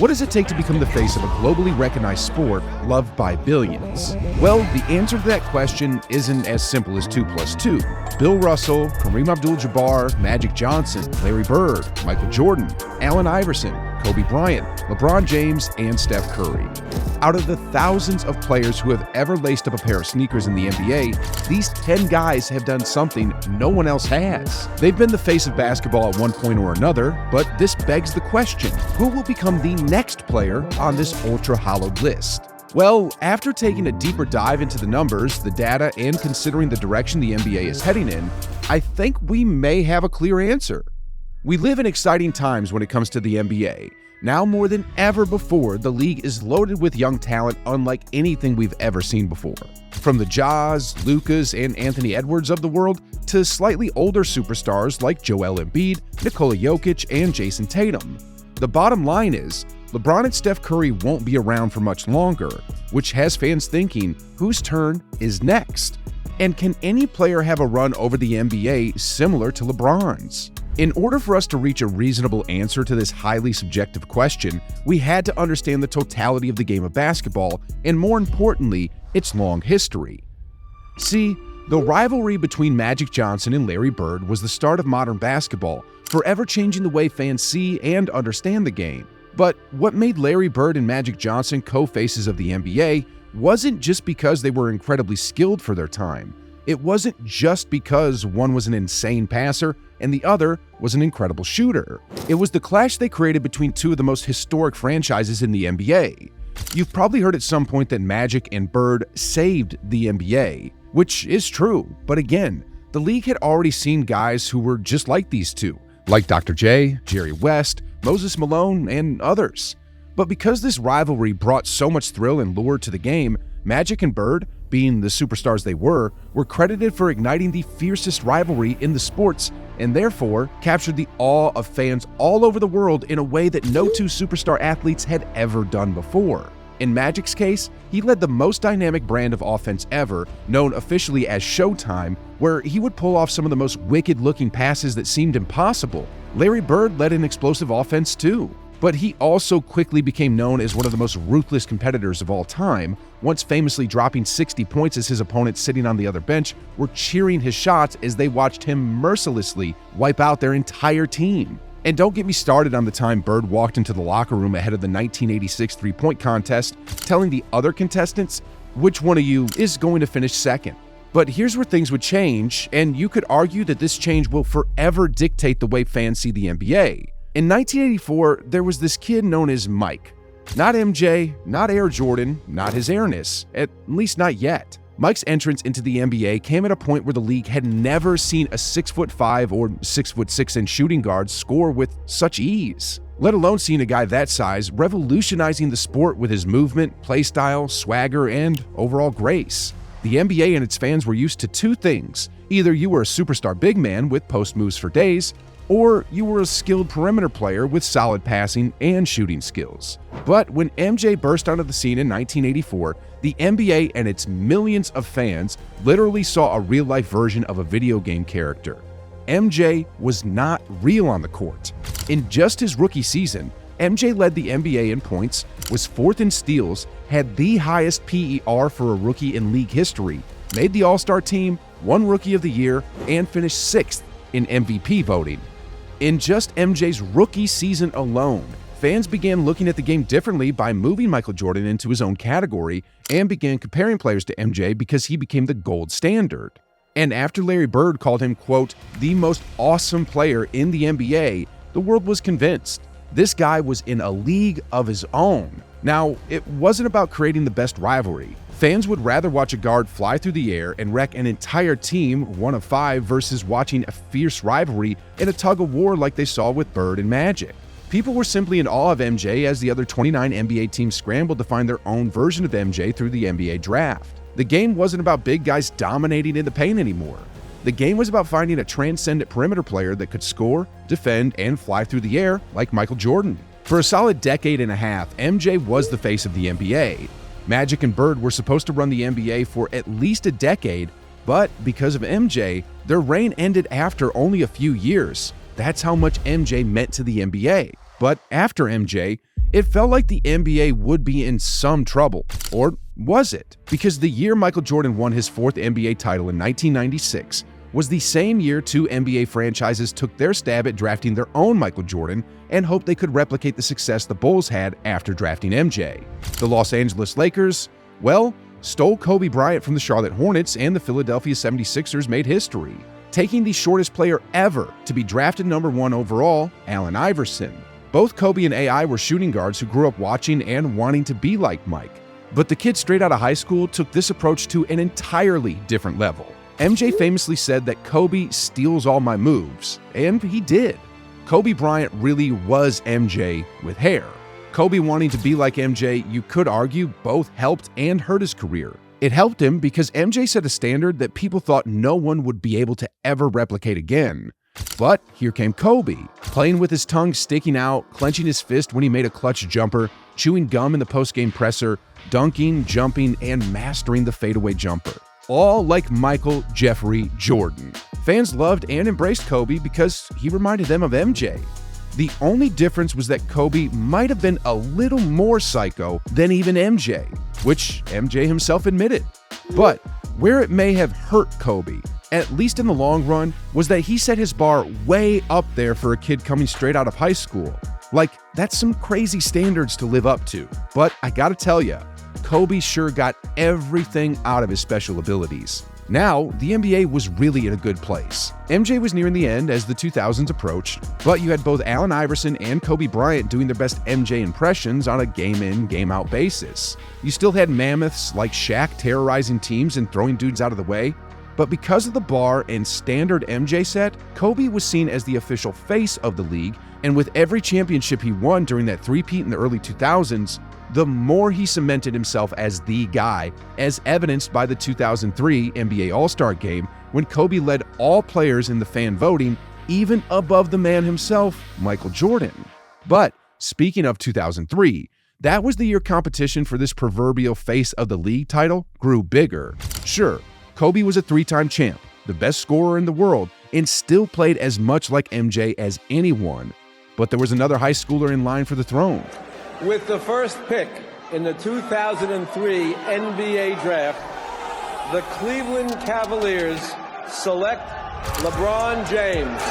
What does it take to become the face of a globally recognized sport loved by billions? Well, the answer to that question isn't as simple as 2 plus 2. Bill Russell, Kareem Abdul-Jabbar, Magic Johnson, Larry Bird, Michael Jordan, Allen Iverson, Kobe Bryant, LeBron James, and Steph Curry. Out of the thousands of players who have ever laced up a pair of sneakers in the NBA, these 10 guys have done something no one else has. They've been the face of basketball at one point or another, but this begs the question, who will become the next player on this ultra-hollowed list? Well, after taking a deeper dive into the numbers, the data, and considering the direction the NBA is heading in, I think we may have a clear answer. We live in exciting times when it comes to the NBA. Now more than ever before, the league is loaded with young talent unlike anything we've ever seen before. From the Jaws, Lukas, and Anthony Edwards of the world to slightly older superstars like Joel Embiid, Nikola Jokic, and Jason Tatum. The bottom line is, LeBron and Steph Curry won't be around for much longer, which has fans thinking, whose turn is next? And can any player have a run over the NBA similar to LeBron's? In order for us to reach a reasonable answer to this highly subjective question, we had to understand the totality of the game of basketball, and more importantly, its long history. See, the rivalry between Magic Johnson and Larry Bird was the start of modern basketball, forever changing the way fans see and understand the game. But what made Larry Bird and Magic Johnson co-faces of the NBA wasn't just because they were incredibly skilled for their time. It wasn't just because one was an insane passer and the other was an incredible shooter. It was the clash they created between two of the most historic franchises in the NBA. You've probably heard at some point that Magic and Bird saved the NBA, which is true, but again, the league had already seen guys who were just like these two, like Dr. J, Jerry West, Moses Malone, and others. But because this rivalry brought so much thrill and lure to the game, Magic and Bird, being the superstars they were credited for igniting the fiercest rivalry in the sports and therefore captured the awe of fans all over the world in a way that no two superstar athletes had ever done before. In Magic's case, he led the most dynamic brand of offense ever, known officially as Showtime, where he would pull off some of the most wicked-looking passes that seemed impossible. Larry Bird led an explosive offense too, but he also quickly became known as one of the most ruthless competitors of all time, once famously dropping 60 points as his opponents sitting on the other bench were cheering his shots as they watched him mercilessly wipe out their entire team. And don't get me started on the time Bird walked into the locker room ahead of the 1986 three-point contest, telling the other contestants which one of you is going to finish second. But here's where things would change, and you could argue that this change will forever dictate the way fans see the NBA. In 1984, there was this kid known as Mike. Not MJ, not Air Jordan, not his airness, at least not yet. Mike's entrance into the NBA came at a point where the league had never seen a 6'5" or 6'6" shooting guard score with such ease, let alone seeing a guy that size revolutionizing the sport with his movement, play style, swagger, and overall grace. The NBA and its fans were used to two things. Either you were a superstar big man with post moves for days, or you were a skilled perimeter player with solid passing and shooting skills. But when MJ burst onto the scene in 1984, the NBA and its millions of fans literally saw a real-life version of a video game character. MJ was not real on the court. In just his rookie season, MJ led the NBA in points, was fourth in steals, had the highest PER for a rookie in league history, made the All-Star team, won Rookie of the Year, and finished sixth in MVP voting. In just MJ's rookie season alone, fans began looking at the game differently by moving Michael Jordan into his own category and began comparing players to MJ because he became the gold standard. And after Larry Bird called him, quote, the most awesome player in the NBA, the world was convinced. This guy was in a league of his own. Now, it wasn't about creating the best rivalry. Fans would rather watch a guard fly through the air and wreck an entire team, one of five, versus watching a fierce rivalry in a tug-of-war like they saw with Bird and Magic. People were simply in awe of MJ as the other 29 NBA teams scrambled to find their own version of MJ through the NBA draft. The game wasn't about big guys dominating in the paint anymore. The game was about finding a transcendent perimeter player that could score, defend, and fly through the air like Michael Jordan. For a solid decade and a half, MJ was the face of the NBA. Magic and Bird were supposed to run the NBA for at least a decade, but because of MJ, their reign ended after only a few years. That's how much MJ meant to the NBA. But after MJ, It felt like the NBA would be in some trouble. Or was it? Because the year Michael Jordan won his fourth NBA title in 1996 was the same year two NBA franchises took their stab at drafting their own Michael Jordan and hoped they could replicate the success the Bulls had after drafting MJ. The Los Angeles Lakers, well, stole Kobe Bryant from the Charlotte Hornets, and the Philadelphia 76ers made history, taking the shortest player ever to be drafted number 1 overall, Allen Iverson. Both Kobe and AI were shooting guards who grew up watching and wanting to be like Mike. But the kid straight out of high school took this approach to an entirely different level. MJ famously said that Kobe steals all my moves, and he did. Kobe Bryant really was MJ with hair. Kobe wanting to be like MJ, you could argue, both helped and hurt his career. It helped him because MJ set a standard that people thought no one would be able to ever replicate again. But here came Kobe, playing with his tongue sticking out, clenching his fist when he made a clutch jumper, chewing gum in the post-game presser, dunking, jumping, and mastering the fadeaway jumper. All like Michael Jeffrey Jordan. Fans loved and embraced Kobe because he reminded them of MJ. The only difference was that Kobe might have been a little more psycho than even MJ, which MJ himself admitted. But where it may have hurt Kobe, at least in the long run, was that he set his bar way up there for a kid coming straight out of high school. Like, that's some crazy standards to live up to. But I gotta tell ya, Kobe sure got everything out of his special abilities. Now, the NBA was really in a good place. MJ was nearing the end as the 2000s approached, but you had both Allen Iverson and Kobe Bryant doing their best MJ impressions on a game-in, game-out basis. You still had mammoths like Shaq terrorizing teams and throwing dudes out of the way, but because of the bar and standard MJ set, Kobe was seen as the official face of the league, and with every championship he won during that three-peat in the early 2000s, the more he cemented himself as the guy, as evidenced by the 2003 NBA All-Star Game when Kobe led all players in the fan voting, even above the man himself, Michael Jordan. But speaking of 2003, that was the year competition for this proverbial face of the league title grew bigger. Sure, Kobe was a 3-time champ, the best scorer in the world, and still played as much like MJ as anyone. But there was another high schooler in line for the throne. With the first pick in the 2003 NBA Draft, the Cleveland Cavaliers select LeBron James.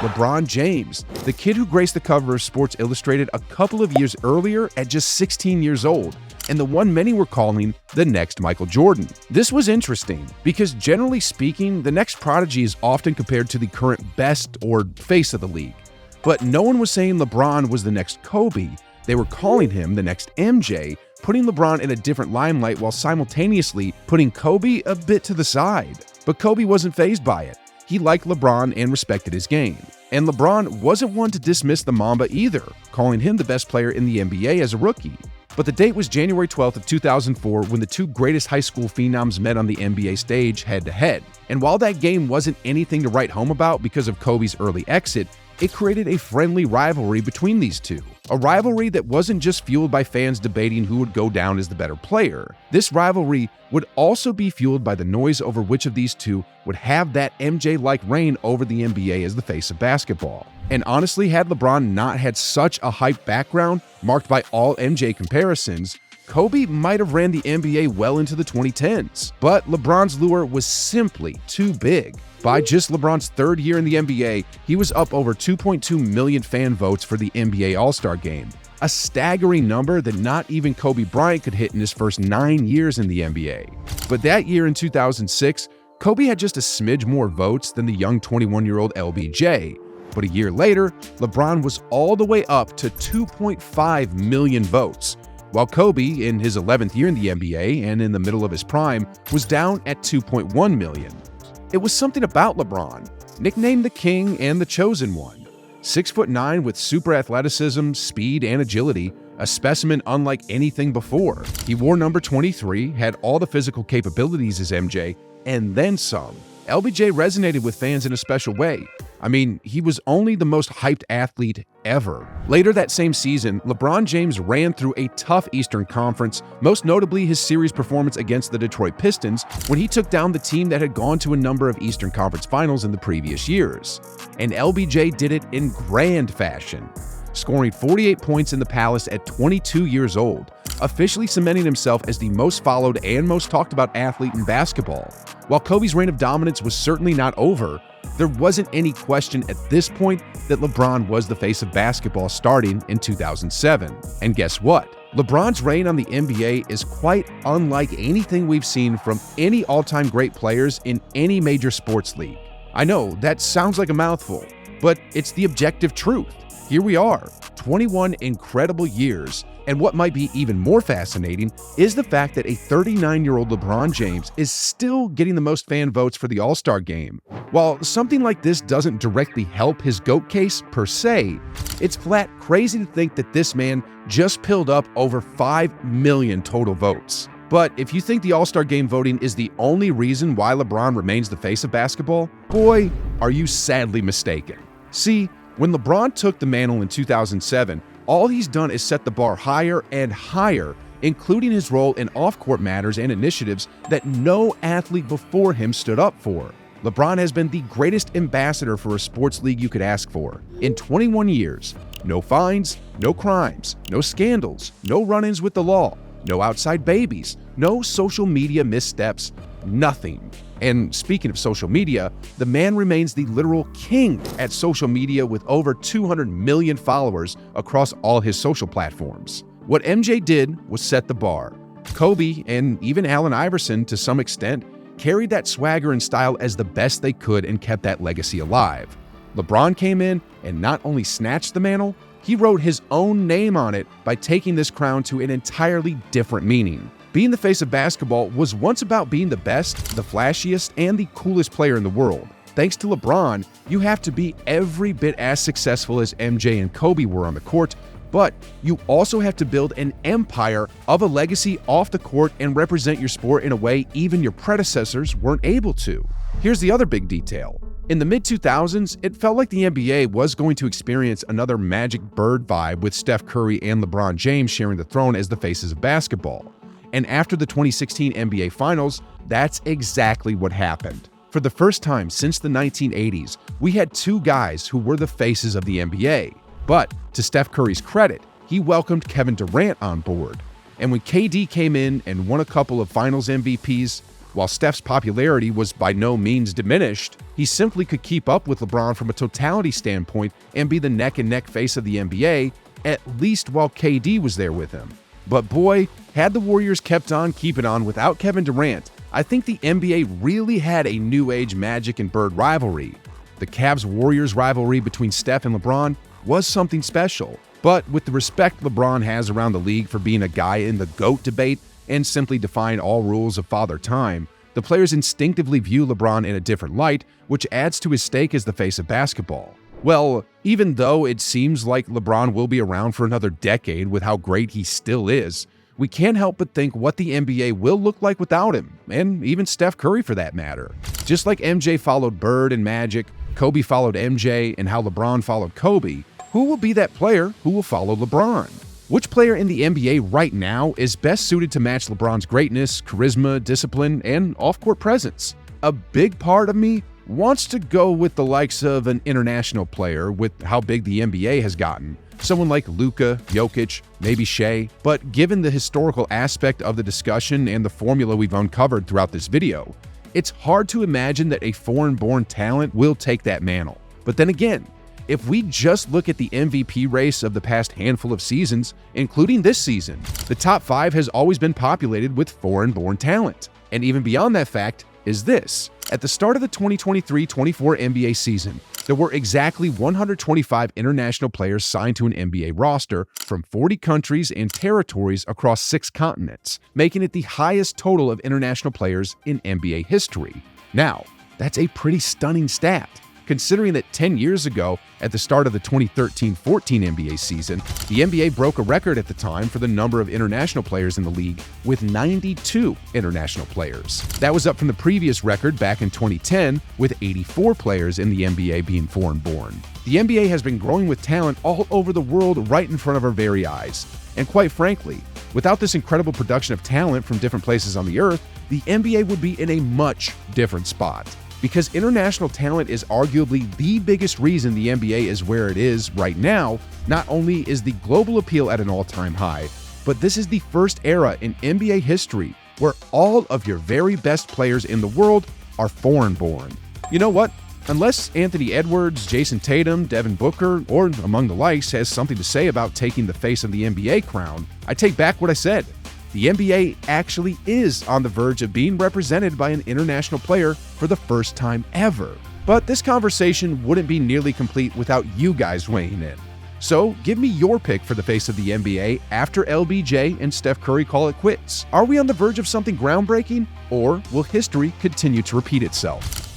LeBron James, the kid who graced the cover of Sports Illustrated a couple of years earlier at just 16 years old, and the one many were calling the next Michael Jordan. This was interesting because generally speaking, the next prodigy is often compared to the current best or face of the league. But no one was saying LeBron was the next Kobe. They were calling him the next MJ, putting LeBron in a different limelight while simultaneously putting Kobe a bit to the side. But Kobe wasn't fazed by it. He liked LeBron and respected his game. And LeBron wasn't one to dismiss the Mamba either, calling him the best player in the NBA as a rookie. But the date was January 12th of 2004 when the two greatest high school phenoms met on the NBA stage head-to-head. And while that game wasn't anything to write home about because of Kobe's early exit, it created a friendly rivalry between these two. A rivalry that wasn't just fueled by fans debating who would go down as the better player. This rivalry would also be fueled by the noise over which of these two would have that MJ-like reign over the NBA as the face of basketball. And honestly, had LeBron not had such a hype background, marked by all MJ comparisons, Kobe might have ran the NBA well into the 2010s. But LeBron's lure was simply too big. By just LeBron's third year in the NBA, he was up over 2.2 million fan votes for the NBA All-Star Game, a staggering number that not even Kobe Bryant could hit in his first 9 years in the NBA. But that year in 2006, Kobe had just a smidge more votes than the young 21-year-old LBJ. But a year later, LeBron was all the way up to 2.5 million votes, while Kobe, in his 11th year in the NBA and in the middle of his prime, was down at 2.1 million. It was something about LeBron, nicknamed the King and the Chosen One. 6'9" with super athleticism, speed, and agility, a specimen unlike anything before. He wore number 23, had all the physical capabilities as MJ, and then some. LBJ resonated with fans in a special way. I mean, he was only the most hyped athlete ever. Later that same season, LeBron James ran through a tough Eastern Conference, most notably his series performance against the Detroit Pistons when he took down the team that had gone to a number of Eastern Conference finals in the previous years. And LBJ did it in grand fashion. scoring 48 points in the Palace at 22 years old, officially cementing himself as the most followed and most talked about athlete in basketball. While Kobe's reign of dominance was certainly not over, there wasn't any question at this point that LeBron was the face of basketball starting in 2007. And guess what? LeBron's reign on the NBA is quite unlike anything we've seen from any all-time great players in any major sports league. I know, that sounds like a mouthful, but it's the objective truth. Here we are, 21 incredible years, and what might be even more fascinating is the fact that a 39-year-old LeBron James is still getting the most fan votes for the All-Star game. While something like this doesn't directly help his GOAT case per se, it's flat crazy to think that this man just pilled up over 5 million total votes. But if you think the All-Star game voting is the only reason why LeBron remains the face of basketball, boy, are you sadly mistaken. See, when LeBron took the mantle in 2007, all he's done is set the bar higher and higher, including his role in off-court matters and initiatives that no athlete before him stood up for. LeBron has been the greatest ambassador for a sports league you could ask for. In 21 years, no fines, no crimes, no scandals, no run-ins with the law, no outside babies, no social media missteps, nothing. And speaking of social media, the man remains the literal king at social media with over 200 million followers across all his social platforms. What MJ did was set the bar. Kobe, and even Allen Iverson to some extent, carried that swagger and style as the best they could and kept that legacy alive. LeBron came in and not only snatched the mantle, he wrote his own name on it by taking this crown to an entirely different meaning. Being the face of basketball was once about being the best, the flashiest, and the coolest player in the world. Thanks to LeBron, you have to be every bit as successful as MJ and Kobe were on the court, but you also have to build an empire of a legacy off the court and represent your sport in a way even your predecessors weren't able to. Here's the other big detail. In the mid-2000s, it felt like the NBA was going to experience another Magic Bird vibe with Steph Curry and LeBron James sharing the throne as the faces of basketball. And after the 2016 NBA Finals, that's exactly what happened. For the first time since the 1980s, we had two guys who were the faces of the NBA. But to Steph Curry's credit, he welcomed Kevin Durant on board. And when KD came in and won a couple of Finals MVPs, while Steph's popularity was by no means diminished, he simply could keep up with LeBron from a totality standpoint and be the neck-and-neck face of the NBA, at least while KD was there with him. But boy, had the Warriors kept on keeping on without Kevin Durant, I think the NBA really had a new age Magic and Bird rivalry. The Cavs-Warriors rivalry between Steph and LeBron was something special, but with the respect LeBron has around the league for being a guy in the GOAT debate and simply defying all rules of Father Time, the players instinctively view LeBron in a different light, which adds to his stake as the face of basketball. Well, even though it seems like LeBron will be around for another decade with how great he still is, we can't help but think what the NBA will look like without him, and even Steph Curry for that matter. Just like MJ followed Bird and Magic, Kobe followed MJ, and how LeBron followed Kobe, who will be that player who will follow LeBron? Which player in the NBA right now is best suited to match LeBron's greatness, charisma, discipline, and off-court presence? A big part of me wants to go with the likes of an international player with how big the NBA has gotten. Someone like Luka, Jokic, maybe Shea. But given the historical aspect of the discussion and the formula we've uncovered throughout this video, it's hard to imagine that a foreign-born talent will take that mantle. But then again, if we just look at the MVP race of the past handful of seasons, including this season, the top 5 has always been populated with foreign-born talent. And even beyond that fact is this. At the start of the 2023-24 NBA season, there were exactly 125 international players signed to an NBA roster from 40 countries and territories across 6 continents, making it the highest total of international players in NBA history. Now, that's a pretty stunning stat, considering that 10 years ago, at the start of the 2013-14 NBA season, the NBA broke a record at the time for the number of international players in the league with 92 international players. That was up from the previous record back in 2010 with 84 players in the NBA being foreign-born. The NBA has been growing with talent all over the world right in front of our very eyes. And quite frankly, without this incredible production of talent from different places on the earth, the NBA would be in a much different spot. Because international talent is arguably the biggest reason the NBA is where it is right now. Not only is the global appeal at an all-time high, but this is the first era in NBA history where all of your very best players in the world are foreign-born. You know what? Unless Anthony Edwards, Jason Tatum, Devin Booker, or among the likes has something to say about taking the face of the NBA crown, I take back what I said. The NBA actually is on the verge of being represented by an international player for the first time ever. But this conversation wouldn't be nearly complete without you guys weighing in. So give me your pick for the face of the NBA after LBJ and Steph Curry call it quits. Are we on the verge of something groundbreaking, or will history continue to repeat itself?